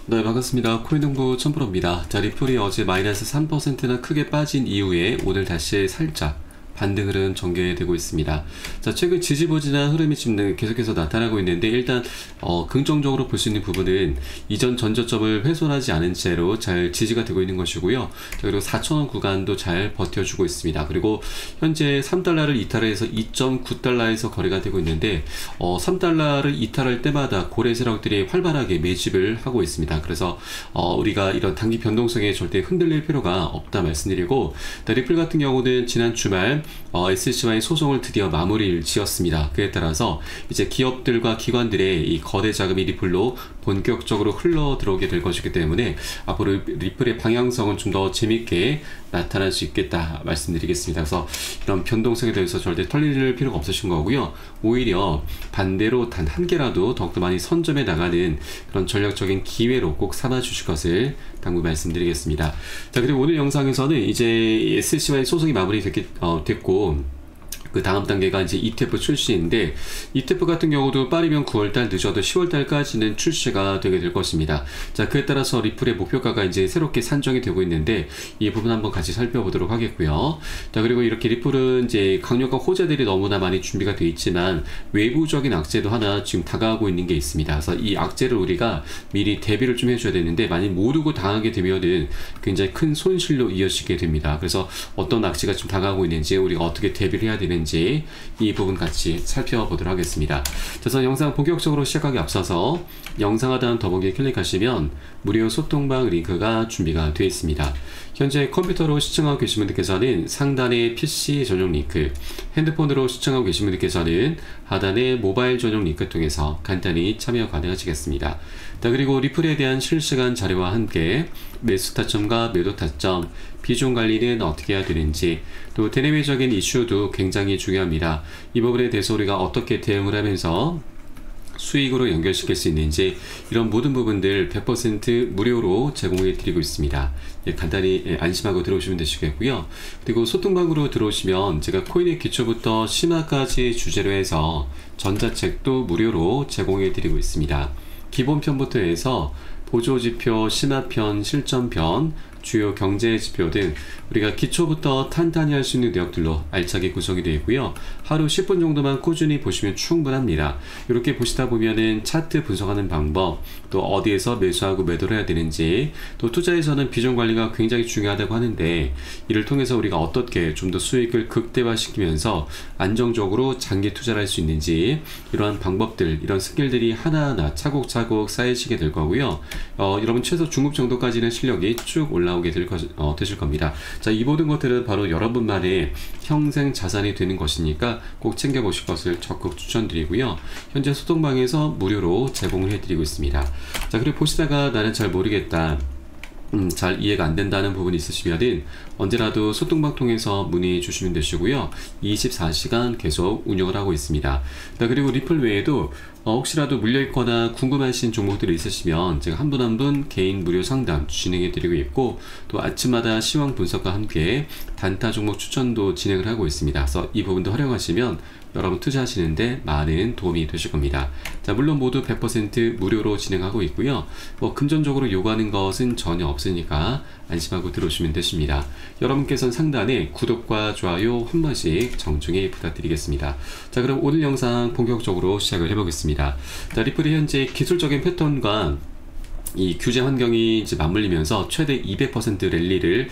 네, 반갑습니다. 코인농부 천프로입니다. 자, 리플이 어제 마이너스 3%나 크게 빠진 이후에 오늘 다시 살짝 반등 흐름 전개되고 있습니다. 자, 최근 지지부진한 흐름이 지금 계속해서 나타나고 있는데, 일단 긍정적으로 볼 수 있는 부분은 이전 전저점을 훼손하지 않은 채로 잘 지지가 되고 있는 것이고요. 자, 그리고 4,000원 구간도 잘 버텨주고 있습니다. 그리고 현재 3달러를 이탈해서 2.9달러에서 거래가 되고 있는데, 3달러를 이탈할 때마다 고래 세력들이 활발하게 매집을 하고 있습니다. 그래서 우리가 이런 단기 변동성에 절대 흔들릴 필요가 없다 말씀드리고, 리플 같은 경우는 지난 주말 SC와의 소송을 드디어 마무리를 지었습니다. 그에 따라서 이제 기업들과 기관들의 이 거대 자금이 리플로 본격적으로 흘러 들어오게 될 것이기 때문에 앞으로 리플의 방향성은 좀 더 재밌게 나타날 수 있겠다 말씀드리겠습니다. 그래서 이런 변동성에 대해서 절대 털릴 필요가 없으신 거고요. 오히려 반대로 단 한 개라도 더욱더 많이 선점해 나가는 그런 전략적인 기회로 꼭 삼아 주실 것을 당부 말씀드리겠습니다. 자, 그리고 오늘 영상에서는 이제 SC와의 소송이 됐고, 그 다음 단계가 이제 ETF 출시인데, ETF 같은 경우도 빠르면 9월달, 늦어도 10월달까지는 출시가 되게 될 것입니다. 자, 그에 따라서 리플의 목표가가 이제 새롭게 산정이 되고 있는데, 이 부분 한번 같이 살펴보도록 하겠고요. 자, 그리고 이렇게 리플은 이제 강력한 호재들이 너무나 많이 준비가 되어 있지만, 외부적인 악재도 하나 지금 다가오고 있는 게 있습니다. 그래서 이 악재를 우리가 미리 대비를 좀 해줘야 되는데, 만약 모르고 당하게 되면은 굉장히 큰 손실로 이어지게 됩니다. 그래서 어떤 악재가 좀 다가오고 있는지, 우리가 어떻게 대비를 해야 되는지, 이 부분 같이 살펴보도록 하겠습니다. 그래서 영상 본격적으로 시작하기 앞서서 영상 하단 더보기에 클릭하시면 무료 소통방 링크가 준비가 되어 있습니다. 현재 컴퓨터로 시청하고 계신 분들께서는 상단의 PC 전용 링크, 핸드폰으로 시청하고 계신 분들께서는 하단의 모바일 전용 링크 통해서 간단히 참여 가능하시겠습니다. 자, 그리고 리플에 대한 실시간 자료와 함께 매수 타점과 매도 타점, 비중 관리는 어떻게 해야 되는지, 또 대내외적인 이슈도 굉장히 중요합니다. 이 부분에 대해서 우리가 어떻게 대응을 하면서 수익으로 연결시킬 수 있는지, 이런 모든 부분들 100% 무료로 제공해 드리고 있습니다. 간단히 안심하고 들어오시면 되시겠고요. 그리고 소통방으로 들어오시면 제가 코인의 기초부터 심화까지 주제로 해서 전자책도 무료로 제공해 드리고 있습니다. 기본편부터 해서 보조지표, 심화편, 실전편, 주요 경제지표 등 우리가 기초부터 탄탄히 할 수 있는 내역들로 알차게 구성이 되어 있고요. 하루 10분 정도만 꾸준히 보시면 충분합니다. 이렇게 보시다 보면은 차트 분석하는 방법, 또 어디에서 매수하고 매도를 해야 되는지, 또 투자에서는 비중 관리가 굉장히 중요하다고 하는데, 이를 통해서 우리가 어떻게 좀 더 수익을 극대화시키면서 안정적으로 장기 투자를 할 수 있는지, 이러한 방법들, 이런 스킬들이 하나하나 차곡차곡 쌓이시게 될 거고요. 여러분 최소 중급 정도까지는 실력이 쭉 올라오게 되실 겁니다. 자, 이 모든 것들은 바로 여러분만의 평생 자산이 되는 것이니까 꼭 챙겨보실 것을 적극 추천드리고요. 현재 소통방에서 무료로 제공을 해드리고 있습니다. 자, 그리고 보시다가 나는 잘 모르겠다, 잘 이해가 안 된다는 부분이 있으시면은 언제라도 소통방 통해서 문의 주시면 되시고요. 24시간 계속 운영을 하고 있습니다. 자, 그리고 리플 외에도 혹시라도 물려있거나 궁금하신 종목들이 있으시면 제가 한 분 한 분 개인 무료 상담 진행해 드리고 있고, 또 아침마다 시황 분석과 함께 단타 종목 추천도 진행을 하고 있습니다. 그래서 이 부분도 활용하시면 여러분 투자하시는데 많은 도움이 되실 겁니다. 자, 물론 모두 100% 무료로 진행하고 있고요. 금전적으로 요구하는 것은 전혀 없으니까 안심하고 들어오시면 되십니다. 여러분께서는 상단에 구독과 좋아요 한 번씩 정중히 부탁드리겠습니다. 자, 그럼 오늘 영상 본격적으로 시작을 해보겠습니다. 자, 리플이 현재 기술적인 패턴과 이 규제 환경이 이제 맞물리면서 최대 200% 랠리를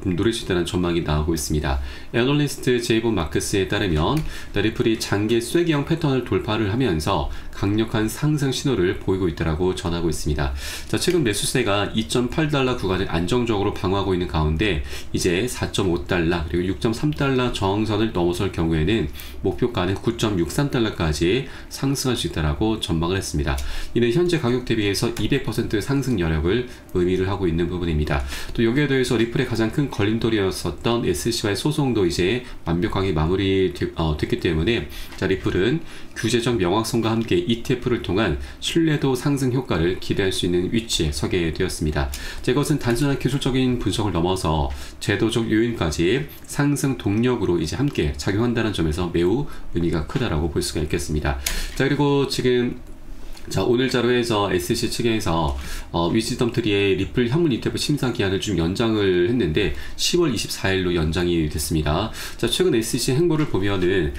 노릴 수 있다는 전망이 나오고 있습니다. 애널리스트 제이본 마크스에 따르면 리플이 장기 쐐기형 패턴을 돌파를 하면서 강력한 상승 신호를 보이고 있다고 전하고 있습니다. 자, 최근 매수세가 2.8달러 구간을 안정적으로 방어하고 있는 가운데 이제 4.5달러 그리고 6.3달러 저항선을 넘어설 경우에는 목표가는 9.63달러까지 상승할 수 있다고 전망을 했습니다. 이는 현재 가격 대비해서 200% 상승 여력을 의미를 하고 있는 부분입니다. 또 여기에 더해서 리플의 가장 큰 걸림돌이었었던 SC와의 소송도 이제 완벽하게 마무리됐기 때문에, 자, 리플은 규제적 명확성과 함께 ETF를 통한 신뢰도 상승 효과를 기대할 수 있는 위치에 서게 되었습니다. 이것은 단순한 기술적인 분석을 넘어서 제도적 요인까지 상승 동력으로 이제 함께 작용한다는 점에서 매우 의미가 크다라고 볼 수가 있겠습니다. 자, 그리고 지금 자, 오늘 자료에서 SEC 측에서 위즈덤 트리의 리플 현물 ETF 심사 기한을 좀 연장을 했는데 10월 24일로 연장이 됐습니다. 자, 최근 SEC 행보를 보면은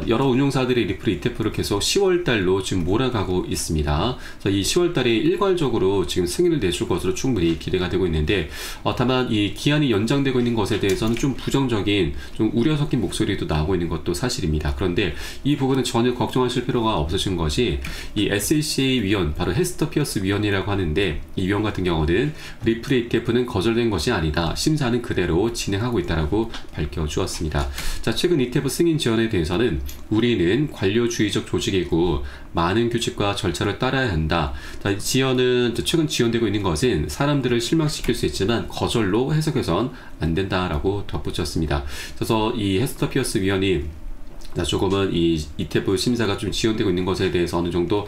여러 운용사들이 리플 ETF를 계속 10월 달로 지금 몰아가고 있습니다. 이 10월 달에 일괄적으로 지금 승인을 내줄 것으로 충분히 기대가 되고 있는데 다만 이 기한이 연장되고 있는 것에 대해서는 좀 부정적인, 좀 우려 섞인 목소리도 나오고 있는 것도 사실입니다. 그런데 이 부분은 전혀 걱정하실 필요가 없으신 것이, 이 SEC 위원, 바로 헤스터 피어스 위원이라고 하는데, 이 위원 같은 경우는 리플 ETF는 거절된 것이 아니다, 심사는 그대로 진행하고 있다라고 밝혀주었습니다. 자, 최근 ETF 승인 지원에 대해서는 우리는 관료주의적 조직이고 많은 규칙과 절차를 따라야 한다. 자, 지원은 최근 지원되고 있는 것은 사람들을 실망시킬 수 있지만 거절로 해석해선 안 된다라고 덧붙였습니다. 그래서 이 헤스터 피어스 위원이 조금은 이 ETF 심사가 좀 지연되고 있는 것에 대해서 어느 정도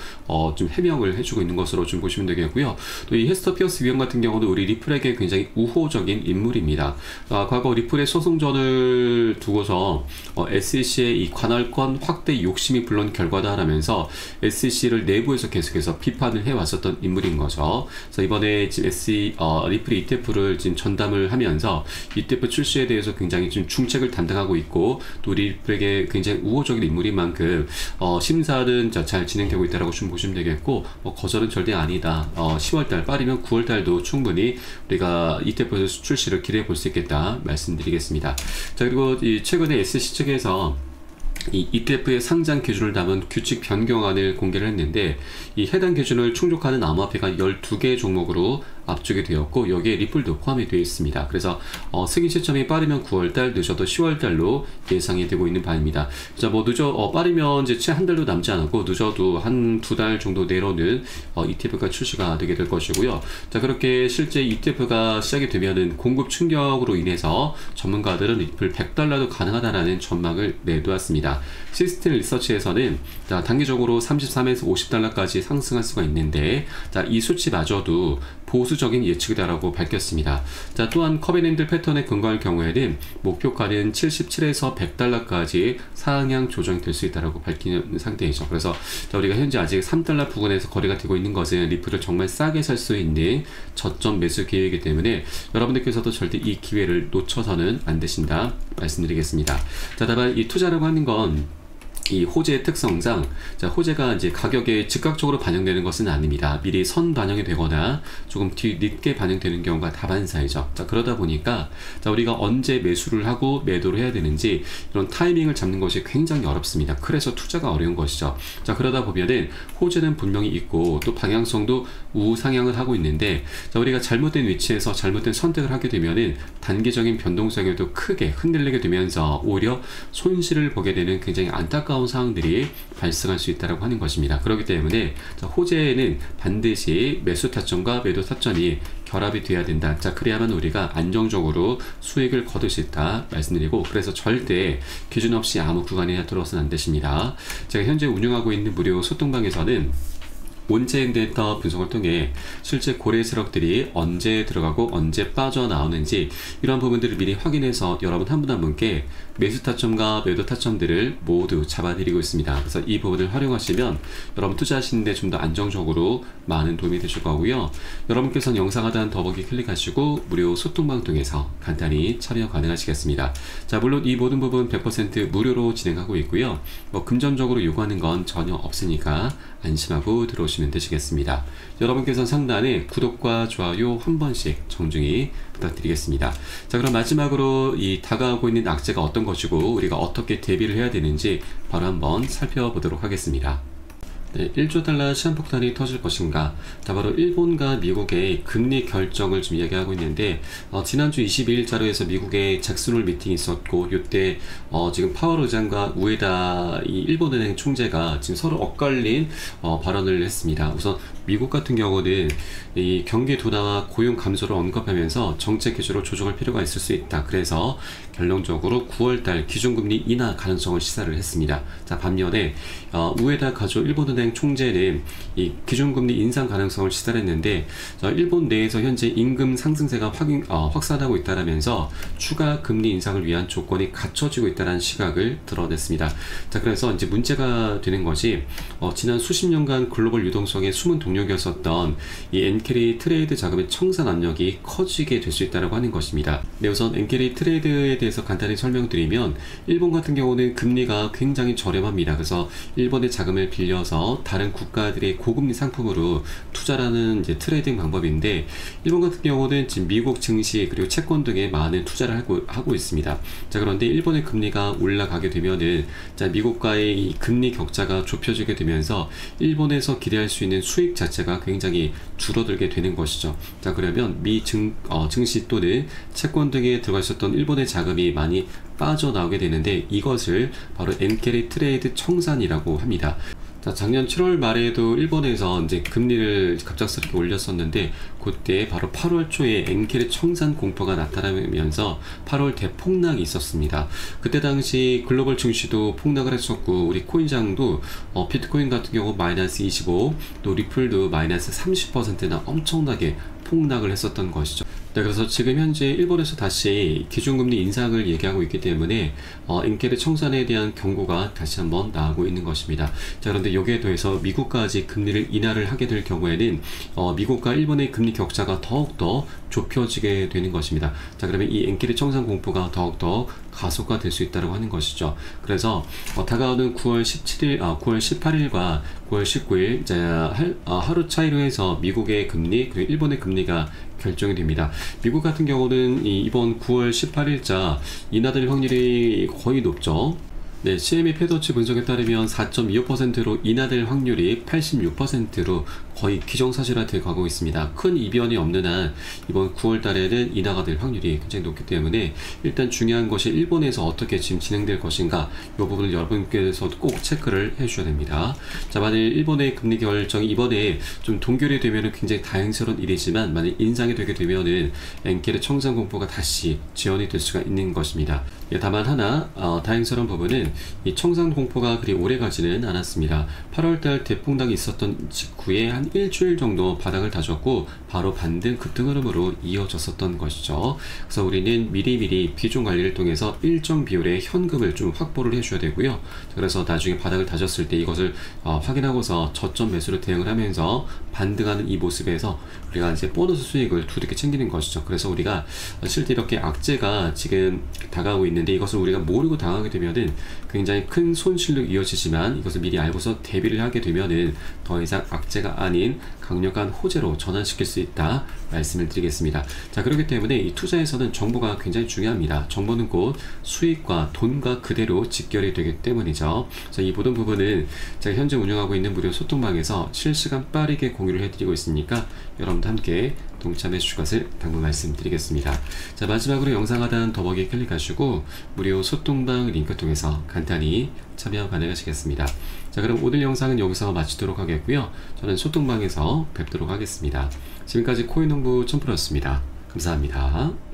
좀 해명을 해주고 있는 것으로 좀 보시면 되겠고요. 또 이 헤스터 피어스 위원 같은 경우는 우리 리플에게 굉장히 우호적인 인물입니다. 과거 리플의 소송전을 두고서 SEC의 이 관할권 확대 욕심이 불러온 결과다라면서 SEC를 내부에서 계속해서 비판을 해왔었던 인물인 거죠. 그래서 이번에 지금 리플의 ETF를 지금 전담을 하면서 ETF 출시에 대해서 굉장히 좀 중책을 담당하고 있고, 또 리플에게 굉장히 우호적인 인물인 만큼 심사는 잘 진행되고 있다라고 좀 보시면 되겠고, 거절은 절대 아니다. 10월달 빠르면 9월달도 충분히 우리가 ETF 출시를 기대해 볼 수 있겠다 말씀드리겠습니다. 자, 그리고 이 최근에 SEC 측에서 이 ETF의 상장 기준을 담은 규칙 변경안을 공개를 했는데, 이 해당 기준을 충족하는 암호화폐가 12개 종목으로 압축이 되었고, 여기에 리플도 포함이 되어 있습니다. 그래서 승인 시점이 빠르면 9월달, 늦어도 10월달로 예상이 되고 있는 바입니다. 자, 빠르면 이제 채 한 달도 남지 않았고, 늦어도 한 2달 정도 내로는 ETF가 출시가 되게 될 것이고요. 자, 그렇게 실제 ETF가 시작이 되면은 공급 충격으로 인해서 전문가들은 리플 $100도 가능하다라는 전망을 내놓았습니다. 시스템 리서치에서는 단기적으로 33에서 $50까지 상승할 수가 있는데, 자, 이 수치마저도 보수적인 예측이다라고 밝혔습니다. 자, 또한 커벤랜드 패턴에 근거할 경우에는 목표가는 77에서 $100까지 상향 조정될 수 있다라고 밝히는 상태이죠. 그래서 우리가 현재 아직 $3 부근에서 거래가 되고 있는 것은 리플을 정말 싸게 살 수 있는 저점 매수 기회이기 때문에 여러분들께서도 절대 이 기회를 놓쳐서는 안 되신다 말씀드리겠습니다. 자, 다만 이 투자라고 하는 건 이 호재의 특성상, 자, 호재가 이제 가격에 즉각적으로 반영되는 것은 아닙니다. 미리 선 반영이 되거나 조금 늦게 반영되는 경우가 다반사이죠. 자, 그러다 보니까 우리가 언제 매수를 하고 매도를 해야 되는지 이런 타이밍을 잡는 것이 굉장히 어렵습니다. 그래서 투자가 어려운 것이죠. 자, 그러다 보면은 호재는 분명히 있고 또 방향성도 우상향을 하고 있는데, 자, 우리가 잘못된 위치에서 잘못된 선택을 하게 되면은 단기적인 변동성에도 크게 흔들리게 되면서 오히려 손실을 보게 되는 굉장히 안타까운 상황들이 발생할 수 있다고 하는 것입니다. 그렇기 때문에 호재에는 반드시 매수 타점과 매도 타점이 결합이 돼야 된다. 자, 그래야만 우리가 안정적으로 수익을 거둘 수 있다 말씀드리고, 그래서 절대 기준 없이 아무 구간에 들어서는 안 되십니다. 제가 현재 운영하고 있는 무료 소통방에서는 온체인 데이터 분석을 통해 실제 고래 세력들이 언제 들어가고 언제 빠져나오는지 이러한 부분들을 미리 확인해서 여러분 한 분 한 분께 매수 타점과 매도 타점들을 모두 잡아드리고 있습니다. 그래서 이 부분을 활용하시면 여러분 투자하시는데 좀 더 안정적으로 많은 도움이 되실 거고요. 여러분께서는 영상 하단 더보기 클릭하시고 무료 소통방 통해서 간단히 참여 가능하시겠습니다. 자, 물론 이 모든 부분 100% 무료로 진행하고 있고요. 금전적으로 요구하는 건 전혀 없으니까 안심하고 들어오시면 되시겠습니다. 여러분께서는 상단에 구독과 좋아요 한 번씩 정중히 부탁드리겠습니다. 자, 그럼 마지막으로 이 다가오고 있는 악재가 어떤 것이고 우리가 어떻게 대비를 해야 되는지 바로 한번 살펴보도록 하겠습니다. 네, 1조 달러 시한폭탄이 터질 것인가? 자, 바로 일본과 미국의 금리 결정을 좀 이야기하고 있는데, 지난주 22일 자료에서 미국의 잭슨홀 미팅이 있었고, 이때 지금 파월 의장과 우에다 이 일본은행 총재가 지금 서로 엇갈린 발언을 했습니다. 우선 미국 같은 경우는 이 경기 둔화와 고용 감소를 언급하면서 정책 기조로 조정할 필요가 있을 수 있다. 그래서 결론적으로 9월달 기준금리 인하 가능성을 시사를 했습니다. 자, 반면에 우에다 가조 일본은행 신한은행 총재는 이 기준금리 인상 가능성을 시사했는데, 일본 내에서 현재 임금 상승세가 확산하고 있다라면서 추가 금리 인상을 위한 조건이 갖춰지고 있다는 시각을 드러냈습니다. 자, 그래서 이제 문제가 되는 것이 지난 수십 년간 글로벌 유동성의 숨은 동력이었었던 이 엔캐리 트레이드 자금의 청산 압력이 커지게 될 수 있다고 하는 것입니다. 네, 우선 엔캐리 트레이드에 대해서 간단히 설명드리면, 일본 같은 경우는 금리가 굉장히 저렴합니다. 그래서 일본의 자금을 빌려서 다른 국가들의 고금리 상품으로 투자라는 이제 트레이딩 방법인데, 일본 같은 경우는 지금 미국 증시 그리고 채권 등에 많은 투자를 하고 있습니다. 자, 그런데 일본의 금리가 올라가게 되면은 미국과의 이 금리 격차가 좁혀지게 되면서 일본에서 기대할 수 있는 수익 자체가 굉장히 줄어들게 되는 것이죠. 자, 그러면 증시 또는 채권 등에 들어가 있었던 일본의 자금이 많이 빠져나오게 되는데, 이것을 바로 엔캐리 트레이드 청산이라고 합니다. 자, 작년 7월 말에도 일본에서 이제 금리를 갑작스럽게 올렸었는데, 그때 바로 8월 초에 엔캐리 청산 공포가 나타나면서 8월 대폭락이 있었습니다. 그때 당시 글로벌 증시도 폭락을 했었고, 우리 코인장도 비트코인 같은 경우 마이너스 25, 또 리플도 마이너스 30%나 엄청나게 폭락을 했었던 것이죠. 네, 그래서 지금 현재 일본에서 다시 기준금리 인상을 얘기하고 있기 때문에 엔캐리 청산에 대한 경고가 다시 한번 나오고 있는 것입니다. 자, 그런데 여기에 더해서 미국까지 금리를 인하를 하게 될 경우에는 미국과 일본의 금리 격차가 더욱더 좁혀지게 되는 것입니다. 자, 그러면 이 엔캐리 청산 공포가 더욱더 가속화될 수 있다고 하는 것이죠. 그래서 다가오는 9월 18일과 9월 19일 이제 하루 차이로 해서 미국의 금리 그리고 일본의 금리가 결정이 됩니다. 미국 같은 경우는 이번 9월 18일자 인하될 확률이 거의 높죠. 네, CME 패더치 분석에 따르면 4.25%로 인하될 확률이 86%로 거의 기정사실화돼 가고 있습니다. 큰 이변이 없는 한 이번 9월 달에는 인하가 될 확률이 굉장히 높기 때문에, 일단 중요한 것이 일본에서 어떻게 지금 진행될 것인가, 이 부분을 여러분께서 꼭 체크를 해주셔야 됩니다. 자, 만일 일본의 금리 결정이 이번에 좀 동결이 되면은 굉장히 다행스러운 일이지만, 만일 인상이 되게 되면은 엔캐리 청산 공포가 다시 지연이 될 수가 있는 것입니다. 예, 다만 하나 다행스러운 부분은 이 청산 공포가 그리 오래 가지는 않았습니다. 8월달 대폭락이 있었던 직후에 한 일주일 정도 바닥을 다졌고 바로 반등 급등 흐름으로 이어졌었던 것이죠. 그래서 우리는 미리미리 비중 관리를 통해서 일정 비율의 현금을 좀 확보를 해줘야 되고요. 그래서 나중에 바닥을 다졌을 때 이것을 확인하고서 저점 매수로 대응을 하면서 반등하는 이 모습에서 우리가 이제 보너스 수익을 두둑히 챙기는 것이죠. 그래서 우리가 실제 이렇게 악재가 지금 다가오고 있는데, 이것을 우리가 모르고 당하게 되면은 굉장히 큰 손실로 이어지지만, 이것을 미리 알고서 대비를 하게 되면은 더 이상 악재가 아닌 강력한 호재로 전환시킬 수 있다 말씀을 드리겠습니다. 자, 그렇기 때문에 이 투자에서는 정보가 굉장히 중요합니다. 정보는 곧 수익과 돈과 그대로 직결이 되기 때문이죠. 자, 이 모든 부분은 제가 현재 운영하고 있는 무료 소통방에서 실시간 빠르게 공유를 해드리고 있으니까 여러분도 함께 동참해 주실 것을 당부 말씀드리겠습니다. 자, 마지막으로 영상 하단 더보기에 클릭하시고 무료 소통방 링크 통해서 간단히 참여 가능하시겠습니다. 자, 그럼 오늘 영상은 여기서 마치도록 하겠고요. 저는 소통방에서 뵙도록 하겠습니다. 지금까지 코인농부 첨프로였습니다. 감사합니다.